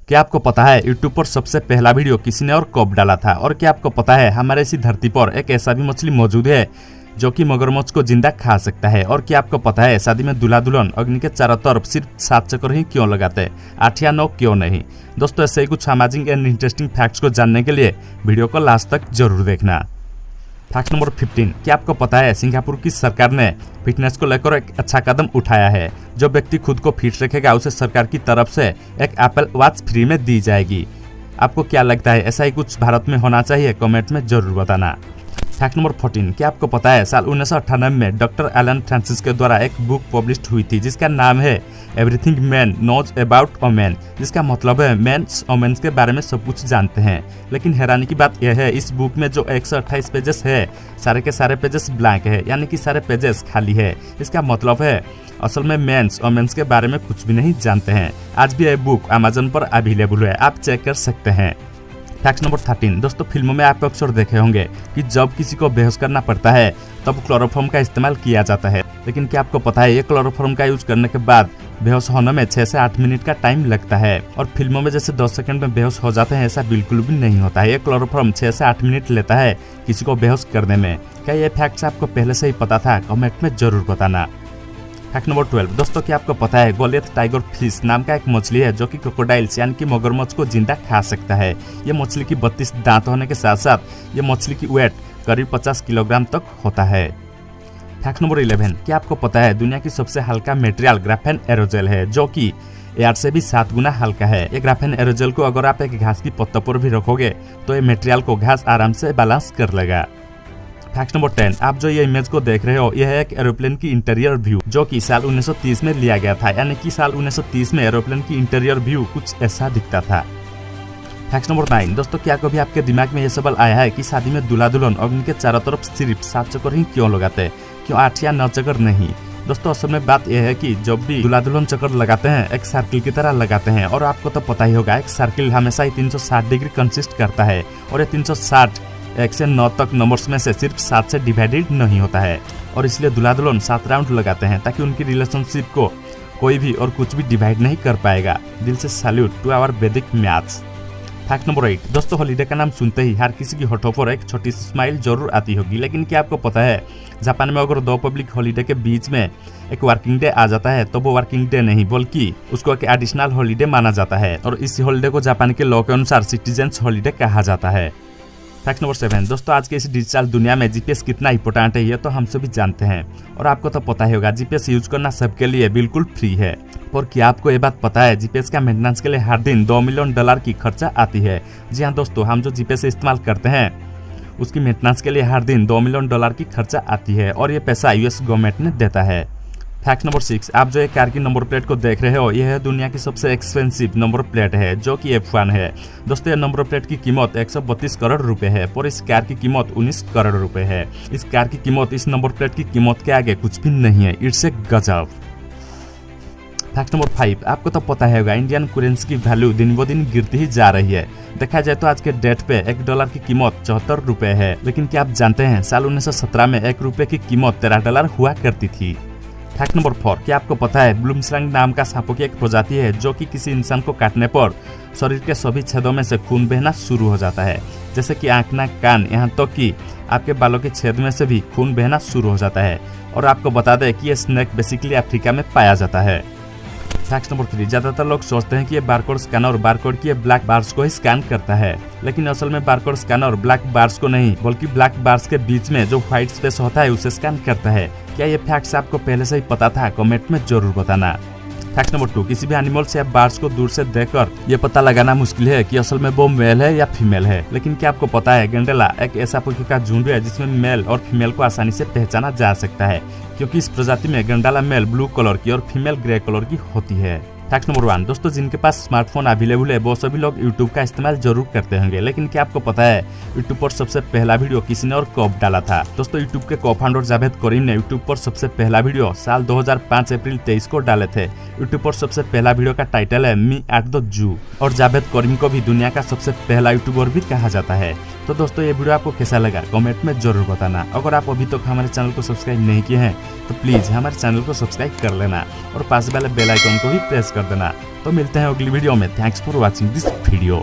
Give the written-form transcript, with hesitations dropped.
क्या आपको पता है YouTube पर सबसे पहला वीडियो किसी ने और कब डाला था? और क्या आपको पता है हमारे इसी धरती पर एक ऐसा भी मछली मौजूद है जो कि मगरमच्छ को जिंदा खा सकता है? और क्या आपको पता है शादी में दूल्हा दुल्हन अग्नि के चारों तरफ सिर्फ 7 चक्कर ही क्यों लगाते, 8 या 9 क्यों नहीं? दोस्तों, ऐसे ही कुछ सामाजिक एंड इंटरेस्टिंग फैक्ट्स को जानने के लिए वीडियो को लास्ट तक जरूर देखना। फैक्ट नंबर 15, क्या आपको पता है सिंगापुर की सरकार ने फिटनेस को लेकर एक अच्छा कदम उठाया है। जो व्यक्ति खुद को फिट रखेगा उसे सरकार की तरफ से एक एप्पल वॉच फ्री में दी जाएगी। आपको क्या लगता है, ऐसा ही कुछ भारत में होना चाहिए? कमेंट में जरूर बताना। फैक्ट नंबर 14, क्या आपको पता है साल 1998 में डॉक्टर एलन फ्रांसिस के द्वारा एक बुक पब्लिश हुई थी जिसका नाम है everything man knows about women, जिसका मतलब है मेंस वुमेन्स के बारे में सब कुछ जानते हैं। लेकिन हैरानी की बात यह है, इस बुक में जो 128 पेजेस है सारे के सारे पेजेस ब्लैंक है, यानी कि सारे पेजेस खाली है। इसका मतलब है असल में मेंस वुमेन्स के बारे में कुछ भी नहीं जानते हैं। आज भी यह बुक अमेजन पर अवेलेबल है, आप चेक कर सकते हैं। फैक्ट नंबर 13, दोस्तों फिल्मों में आप अक्सर देखे होंगे कि जब किसी को बेहोश करना पड़ता है तब क्लोरोफॉर्म का इस्तेमाल किया जाता है। लेकिन क्या आपको पता है ये क्लोरोफॉर्म का यूज करने के बाद बेहोश होने में 6 से 8 मिनट का टाइम लगता है। और फिल्मों में जैसे 10 सेकंड में बेहोश हो जाते हैं, ऐसा बिल्कुल भी नहीं होता है। ये क्लोरोफॉर्म 6 से 8 मिनट लेता है किसी को बेहोश करने में। क्या ये फैक्ट्स आपको पहले से ही पता था? कमेंट में जरूर बताना। फैक्ट नंबर 12, दोस्तों क्या आपको पता है गोलियत टाइगर फिश नाम का एक मछली है जो कि क्रोकोडाइल्स यानी कि मगरमच्छ को जिंदा खा सकता है। ये मछली की 32 दांत होने के साथ साथ ये मछली की वेट करीब 50 किलोग्राम तक होता है। फैक्ट नंबर 11, क्या आपको पता है दुनिया की सबसे हल्का मटेरियल ग्राफेन एरोजेल है जो कि एयर से भी 7 गुना हल्का है। ये ग्राफेन एरोजेल को अगर आप एक घास की पत्तों पर भी रखोगे तो ये मटेरियल को घास आराम से बैलेंस कर लेगा। फैक्ट नंबर 10, आप जो ये इमेज को देख रहे हो यह है एक एरोप्लेन की इंटीरियर व्यू जो कि साल 1930 में लिया गया था, यानी कि साल 1930 में एरोप्लेन की इंटीरियर व्यू कुछ ऐसा दिखता था। फैक्ट नंबर 9, दोस्तों क्या कभी आपके दिमाग में यह सवाल आया है कि शादी में दूल्हा दुल्हन अग्नि के चारों तरफ सिर्फ 7 चक्कर ही क्यों लगाते हैं, क्यों 8 या 9 चक्कर नहीं? दोस्तों असल में बात यह है कि जब भी दूल्हा दुल्हन चक्कर लगाते हैं एक सर्किल की तरह लगाते हैं। और आपको तो पता ही होगा एक सर्किल हमेशा ही 360 डिग्री कंसिस्ट करता है और ये 360 1 से 9 तक नंबर्स में से सिर्फ 7 से डिवाइडेड नहीं होता है। और इसलिए दूल्हा दुल्हन 7 राउंड लगाते हैं ताकि उनकी रिलेशनशिप को कोई भी और कुछ भी डिवाइड नहीं कर पाएगा। दिल से सैल्यूट टू आवर वैदिक मैथ्स। फैक्ट नंबर 8, दोस्तों हॉलीडे का नाम सुनते ही हर किसी की होठों पर एक छोटी सी स्माइल जरूर आती होगी। लेकिन क्या आपको पता है जापान में अगर 2 पब्लिक हॉलीडे के बीच में एक वर्किंग डे आ जाता है तो वो वर्किंग डे नहीं बल्कि उसको एक एडिशनल हॉलीडे माना जाता है। और इस हॉलीडे को जापान के लॉ के अनुसार सिटीजन्स हॉलीडे कहा जाता है। फैक्ट नंबर 7, दोस्तों आज के इस डिजिटल दुनिया में जीपीएस कितना इंपॉर्टेंट है ये तो हम सभी जानते हैं। और आपको तो पता ही होगा जीपीएस यूज करना सबके लिए बिल्कुल फ्री है। और क्या आपको ये बात पता है जीपीएस का मेंटेनेंस के लिए हर दिन $2 मिलियन की खर्चा आती है? जी हाँ दोस्तों, हम जो जीपीएस इस्तेमाल करते हैं उसकी मेंटेनेंस के लिए हर दिन $2 मिलियन की खर्चा आती है और ये पैसा यूएस गवर्नमेंट ने देता है। फैक्ट नंबर 6, आप जो एक कार की नंबर प्लेट को देख रहे हो यह है दुनिया की सबसे एक्सपेंसिव नंबर प्लेट है जो कि F1 है। दोस्तों यह नंबर प्लेट की कीमत 132 करोड़ रुपए है और इस कार की कीमत 19 करोड़ रुपए है। इस कार की कीमत इस नंबर प्लेट की कीमत के आगे कुछ भी नहीं है। इट्स ए गजब। फैक्ट नंबर 5, आपको तो पता है होगा इंडियन करेंसी की वैल्यू दिन ब दिन गिरती ही जा रही है। देखा जाए तो आज के डेट पे $1 की कीमत 74 रुपए है। लेकिन क्या आप जानते हैं साल 1917 में $1 की कीमत $13 हुआ करती थी। फैक्ट नंबर 4, क्या आपको पता है ब्लूमस्लैंग नाम का सांपों की एक प्रजाति है जो कि किसी इंसान को काटने पर शरीर के सभी छेदों में से खून बहना शुरू हो जाता है, जैसे कि आंख, नाक, कान, यहाँ तक तो कि आपके बालों के छेद में से भी खून बहना शुरू हो जाता है। और आपको बता दें कि ये स्नेक बेसिकली अफ्रीका में पाया जाता है। फैक्ट नंबर 3, ज्यादातर लोग सोचते हैं कि ये बारकोड स्कैनर बारकोड की ब्लैक बार्स को ही स्कैन करता है, लेकिन असल में बारकोड स्कैनर ब्लैक बार्स को नहीं बल्कि ब्लैक बार्स के बीच में जो व्हाइट स्पेस होता है उसे स्कैन करता है। क्या ये फैक्ट्स आपको पहले से ही पता था? कमेंट में जरूर बताना। फैक्ट नंबर 2, किसी भी एनिमल्स या बार्स को दूर से देखकर ये पता लगाना मुश्किल है कि असल में वो मेल है या फीमेल है। लेकिन क्या आपको पता है गैंडेला एक ऐसा पक्षी का झुंड है जिसमें मेल और फीमेल को आसानी से पहचाना जा सकता है, क्योंकि इस प्रजाति में गैंडेला मेल ब्लू कलर की और फीमेल ग्रे कलर की होती है। फैक्ट नंबर 1, दोस्तों जिनके पास स्मार्टफोन अवेलेबल है वो सभी लोग YouTube का इस्तेमाल जरूर करते होंगे। लेकिन क्या आपको पता है YouTube पर सबसे पहला वीडियो किसी ने और कब डाला था? दोस्तों YouTube के को-फाउंडर जावेद करीम ने YouTube पर सबसे पहला वीडियो साल 2005 अप्रैल 23 को डाले थे। YouTube पर सबसे पहला वीडियो का टाइटल है मी एट द जू और जावेद करीम को भी दुनिया का सबसे पहला यूट्यूबर भी कहा जाता है। तो दोस्तों ये वीडियो आपको कैसा लगा कमेंट में जरूर बताना। अगर आप अभी तक हमारे चैनल को सब्सक्राइब नहीं किए हैं तो प्लीज हमारे चैनल को सब्सक्राइब कर लेना और पास वाले बेल आइकन को भी प्रेस कर देना। तो मिलते हैं अगली वीडियो में। Thanks for watching this video.